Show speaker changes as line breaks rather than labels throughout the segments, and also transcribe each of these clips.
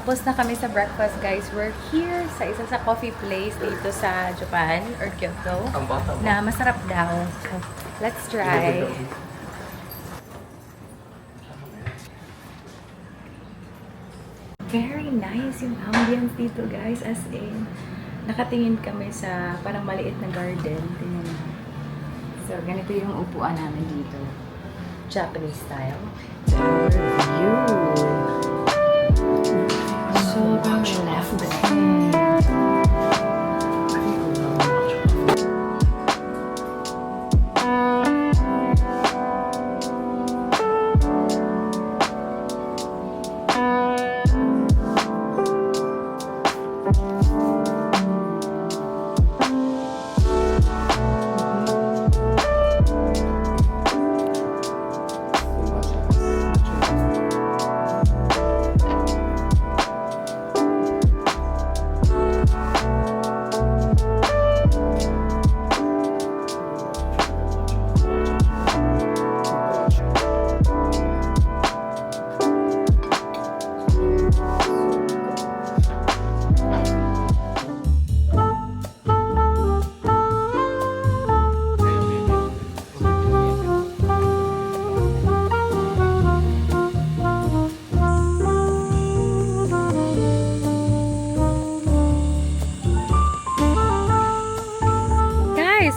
Tapos na kami sa breakfast, guys. We're here sa isa sa coffee place dito sa Japan or Kyoto na masarap daw. So, let's try. Very nice yung ambience dito, guys. As in, nakatingin kami sa parang maliit na garden. Tingnan mo. So, ganito yung upuan namin dito. Japanese style. View. Sobrang relaxing.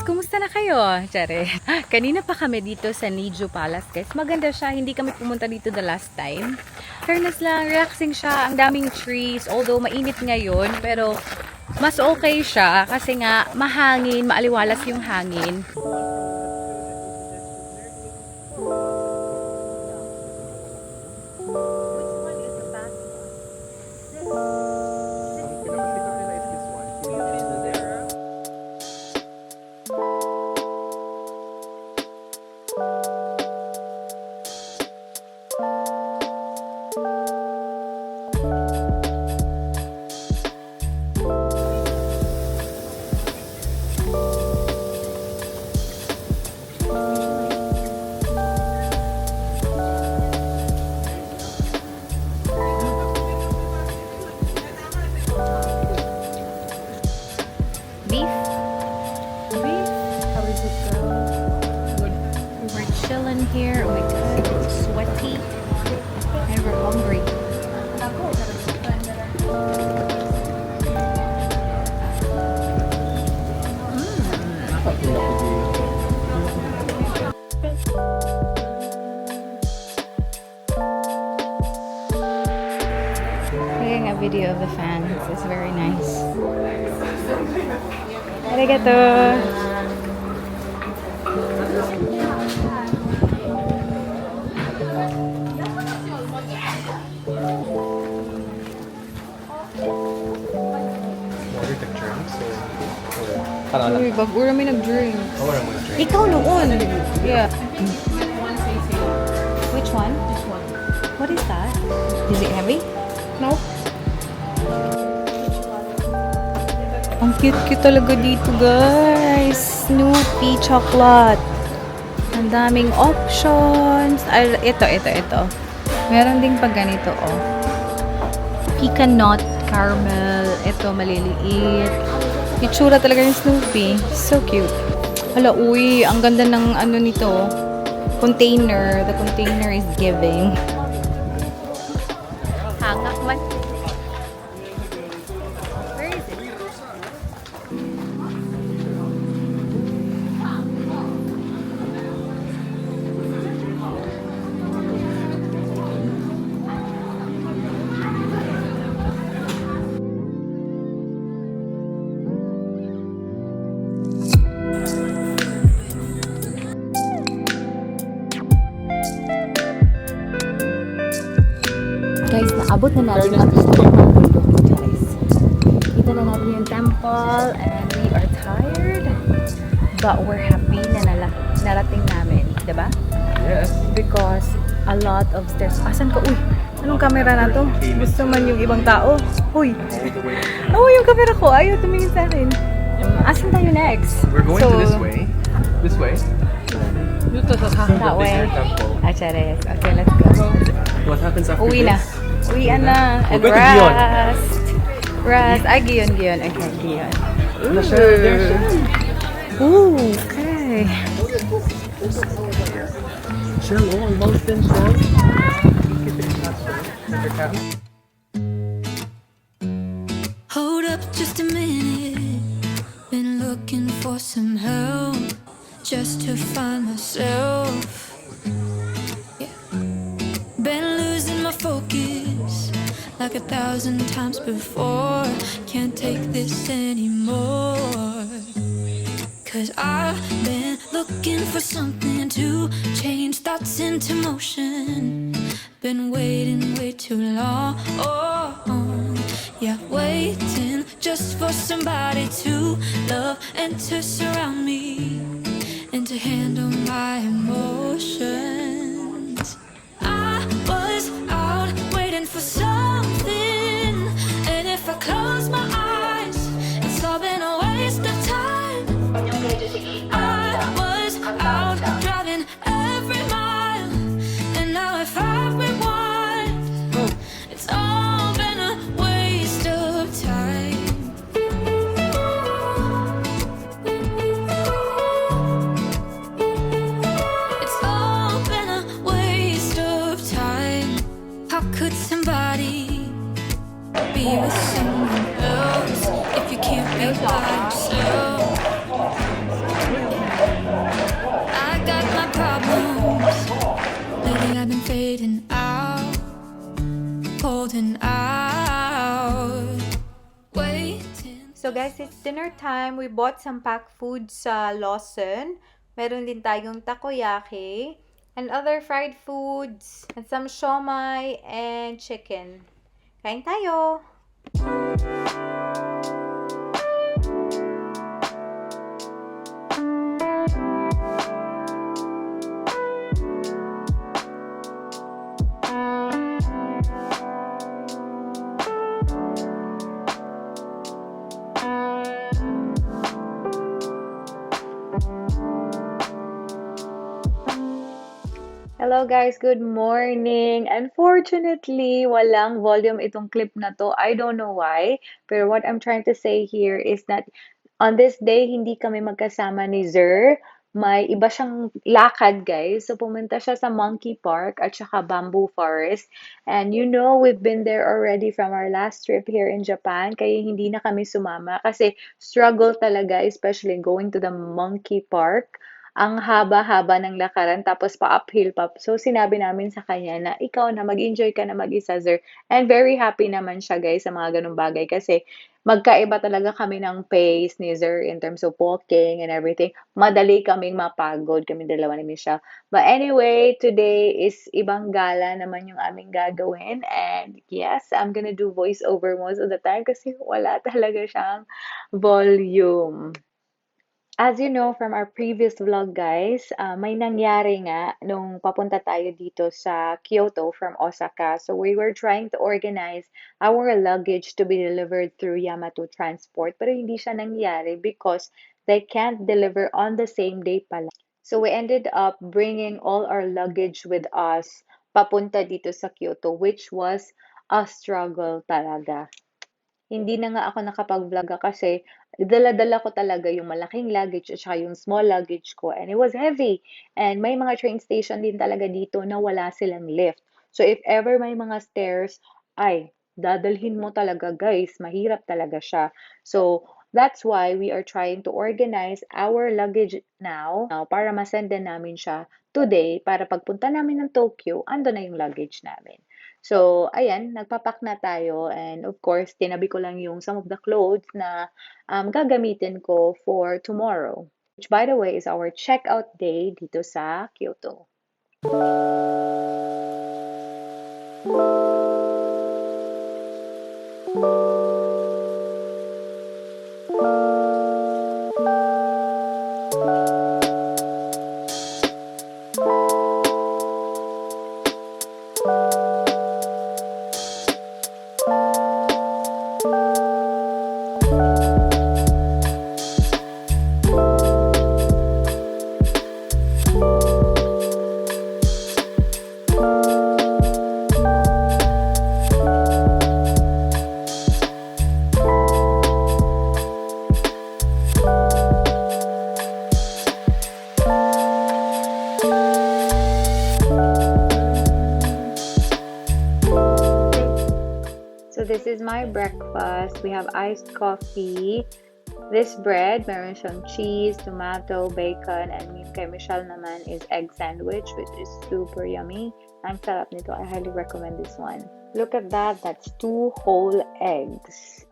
Kumusta na kayo? Tsare. Kanina pa kami dito sa Nijo Palace, guys. Maganda siya. Hindi kami pumunta dito the last time. Fairness lang, relaxing siya. Ang daming trees. Although mainit ngayon, pero mas okay siya kasi nga mahangin, maaliwalas yung hangin. Here. Oh my god, it's sweaty and we're hungry. Taking a video of the fans. It's very nice. Arigato. Uy, bag-ura may nag-drinks. Ikaw noon. Yeah. Which one? This one. What is that? Is it heavy? No. Ang cute-cute talaga dito, guys. Snoopy chocolate. Ang daming options. Ay, ito. Meron ding pag ganito, oh. Pecan nut caramel. Ito, maliliit. Itsura talaga yung Snoopy. So cute. Hala, uy, ang ganda ng ano nito. Container. The container is giving. Hangak man. Where is it? Guys, naabot na natin ang bundok, guys. Kita na natin yung temple and we are tired. But we're happy na narating namin. Diba?
Yes.
Because a lot of stairs. Asan ka? Uy! Anong camera na to? Gusto man yung ibang tao? Uy! Oh, yung camera ko. Ayaw tumingin sa akin. Asan tayo next?
We're going to this way. This way.
That way.
Temple.
Achares. Okay, let's go.
What happens after
Uwi na.
this?
Uwian na. And
We're going to Gion.
rest. Rest. Ay, Gion. Okay, Gion. Ooh, okay.
Shell on mountain shell.
Hold up just a minute. Been looking for some help just to find myself. Yeah. Been losing my focus like 1,000 times before. Can't take this anymore. 'Cause I've been looking for something to change thoughts into motion. Been waiting way too long. Yeah, waiting just for somebody to love and to surround me and to handle my emotions. I was out waiting for something, and if I close my eyes, it's all been a waste of time. I was out driving every mile, and now if I rewind, it's all been a waste of time. It's all been a waste of time. How could somebody be with someone else if you can't be by yourself? I got my problems. Lately I've been fading out, holding out, waiting.
So guys, it's dinner time. We bought some packed food sa Lawson. Meron din tayong takoyaki and other fried foods and some siomai and chicken. Kain tayo! Hello guys, good morning. Unfortunately, walang volume itong clip na to. I don't know why. Pero what I'm trying to say here is that on this day, hindi kami magkasama ni Zer. May iba siyang lakad, guys. So, pumunta siya sa Monkey Park at saka Bamboo Forest. And you know, we've been there already from our last trip here in Japan. Kaya hindi na kami sumama kasi struggle talaga, especially going to the Monkey Park. Ang haba-haba ng lakaran tapos pa-uphill pa. So, sinabi namin sa kanya na ikaw na mag-enjoy ka na mag-isa, Zer. And very happy naman siya, guys, sa mga ganung bagay kasi magkaiba talaga kami ng pace ni Zer in terms of walking and everything. Madali kaming mapagod, kami dalawa ni Michelle. But anyway, today is ibang gala naman yung aming gagawin. And yes, I'm gonna do voiceover most of the time kasi wala talaga siyang volume. As you know from our previous vlog, guys, may nangyari nga nung papunta tayo dito sa Kyoto from Osaka. So we were trying to organize our luggage to be delivered through Yamato Transport. Pero hindi siya nangyari because they can't deliver on the same day pala. So we ended up bringing all our luggage with us papunta dito sa Kyoto, which was a struggle talaga. Hindi na nga ako nakapag-vlog kasi dala-dala ko talaga yung malaking luggage at saka yung small luggage ko and it was heavy. And may mga train station din talaga dito na wala silang lift. So if ever may mga stairs, ay, dadalhin mo talaga guys, mahirap talaga siya. So that's why we are trying to organize our luggage now para masend din namin siya today para pagpunta namin ng Tokyo, ando na yung luggage namin. So, ayan, nagpapak na tayo and of course, tinabi ko lang yung some of the clothes na gagamitin ko for tomorrow. Which by the way is our checkout day dito sa Kyoto. So this is my breakfast. We have iced coffee. This bread, meron siyang cheese, tomato, bacon, and kay Michelle naman is egg sandwich, which is super yummy. Ang sarap nito. I highly recommend this one. Look at that. That's 2 whole eggs.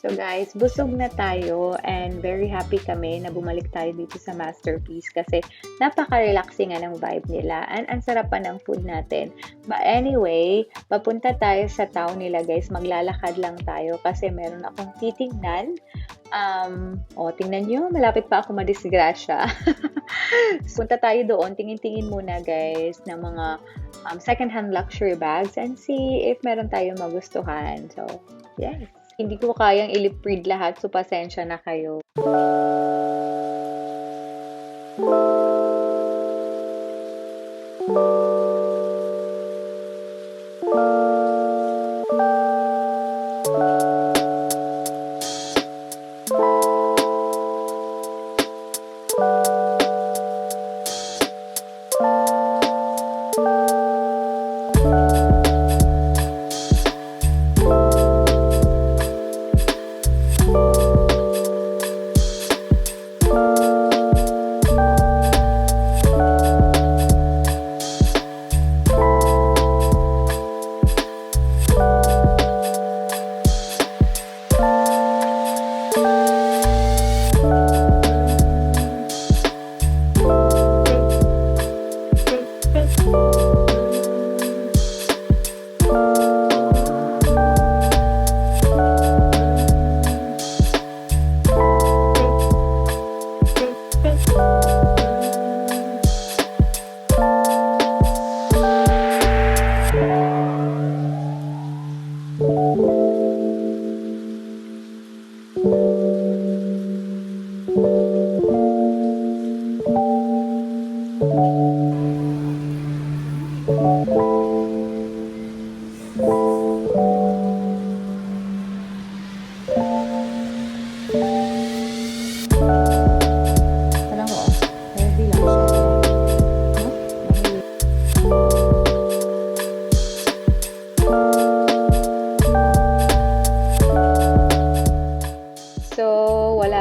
So guys, busog na tayo and very happy kami na bumalik tayo dito sa Masterpiece kasi napaka-relaxing nga ng vibe nila and ang sarap pa ng food natin. But anyway, papunta tayo sa town nila guys, maglalakad lang tayo kasi meron akong titingnan. Tingnan nyo, malapit pa ako madisgrasya. Punta tayo doon, tingin-tingin muna guys ng mga second-hand luxury bags and see if meron tayong magustuhan. So, yes. Hindi ko kayang i-lip read lahat, so pasensya na kayo.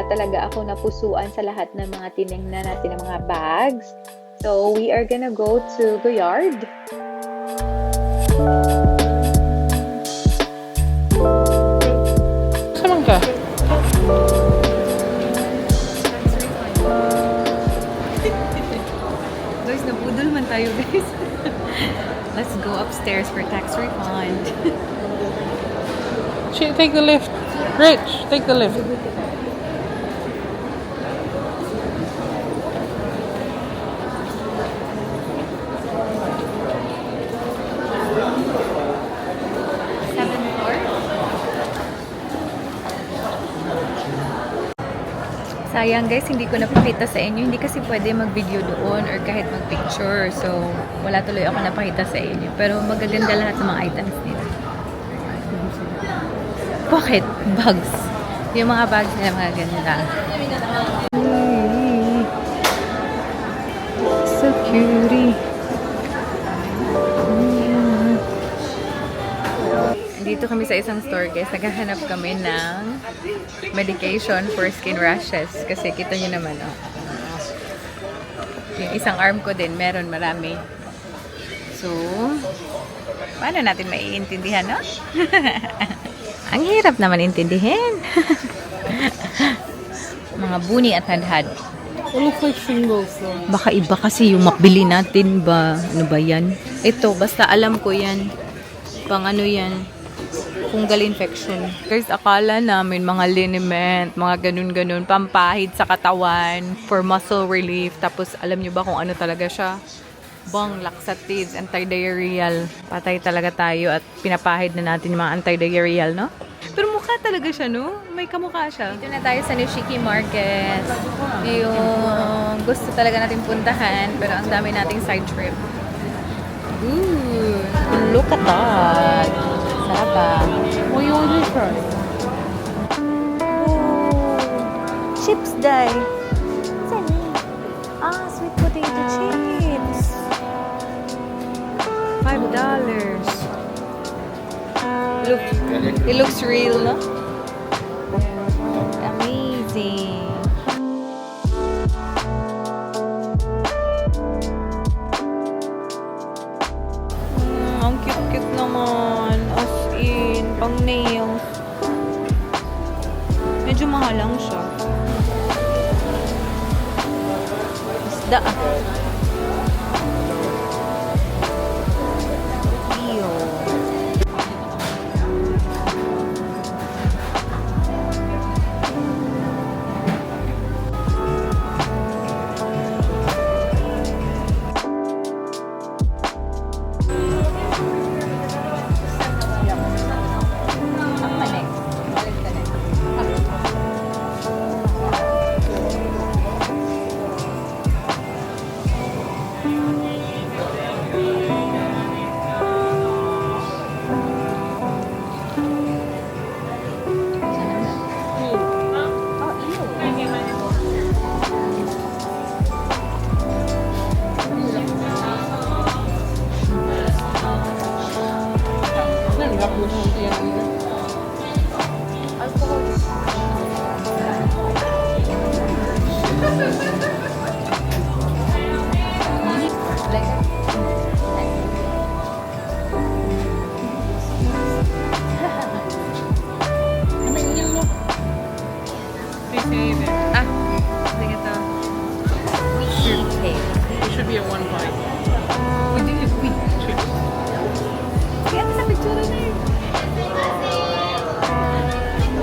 Talaga ako napusuan sa lahat ng mga tinignan natin ng mga bags. So, we are gonna go to Goyard.
Saan ka?
Guys, nabudol man tayo guys. Let's go upstairs for tax refund.
Take the lift. Rich, take the lift.
Sayang guys, hindi ko napakita sa inyo. Hindi kasi pwede mag-video doon or kahit mag-picture. So, wala tuloy ako napakita sa inyo. Pero magaganda lahat sa mga items nila. Bakit? Bags. Yung mga bags nila magaganda. So cutie. Dito kami sa isang store guys, naghahanap kami ng medication for skin rashes kasi kita nyo naman yung isang arm ko din, meron marami. So, paano natin maiintindihan, no? Ang hirap naman intindihin. Mga buni at hadhad.
It looks like shingles though.
Baka iba kasi yung mabili natin ba? Ano ba yan? Ito, basta alam ko yan. Pang ano yan? fungal infection. Guys, akala namin mga liniment, mga ganun-ganun, pampahid sa katawan, for muscle relief. Tapos, alam nyo ba kung ano talaga siya? Bang, laxatives, anti-diarrheal. Patay talaga tayo at pinapahid na natin yung mga anti-diarrheal, no? Pero mukha talaga siya, no? May kamukha siya. Dito na tayo sa Nishiki Market. Yung gusto talaga natin puntahan, pero ang dami nating side trip. Ooh, look at that. Sarap ba?
What you want to try?
Chips dye. Sweet potato chips. $5. Look, it looks real, no? Amazing. Ang cute-cute naman. As in, pang nails. Medyo mahal lang siya. Isda ah. Iyo. Ang manik. Balik ka na. Ah, sige to. Sweet cake.
It should be a 1 pint. We think it's sweet.
Kaya sa picture na eh.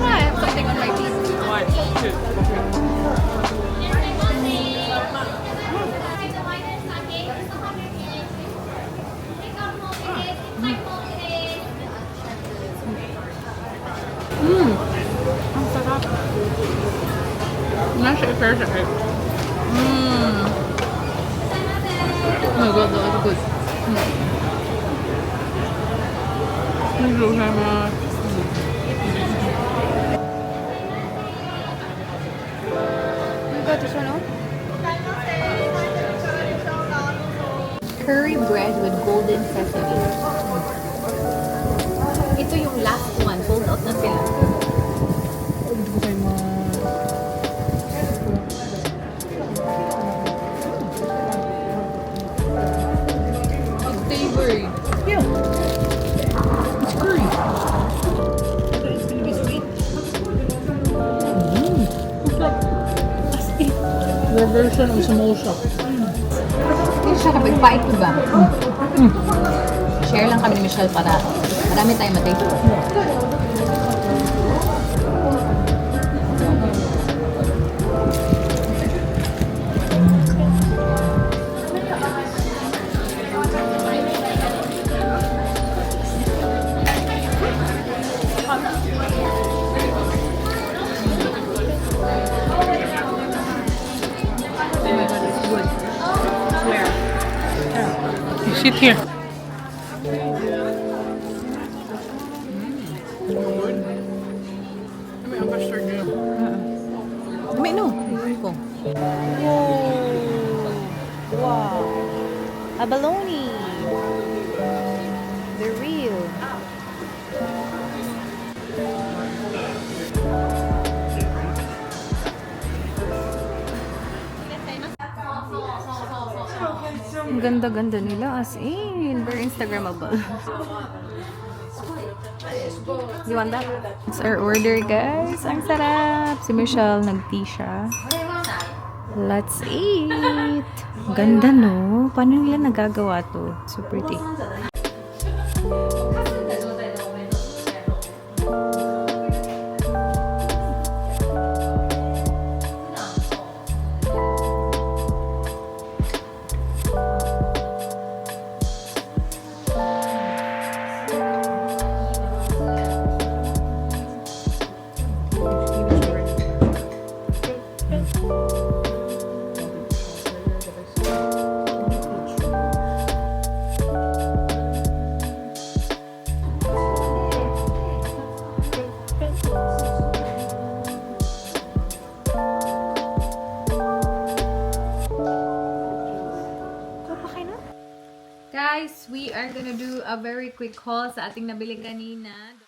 I have something on my teeth.
Why? Two. Ang sarap. Nasa i-fair siya eh. Oh my god, that was good. Thank you so much.
Ito siya, no? Curry bread with golden sesame. Ito yung last one. Sold out na sila.
Hindi ko tayo
Savory.
Yeah. It's curry.
It's gonna be sweet.
Their version of samosa.
Hindi siya kapag bite ko ba? Share lang kami ni Michelle para marami tayong matay.
You sit here.
Dami no. Ko. Wow. Abalone. They're real. Ang ganda-ganda nila as in. Very Instagrammable. You want that? It's our order, guys. Ang sarap. Si Michelle, nag-tea siya. Let's eat. Ganda, no? Paano nila nagagawa to? So pretty. Guys, we are gonna do a very quick haul sa ating nabili kanina.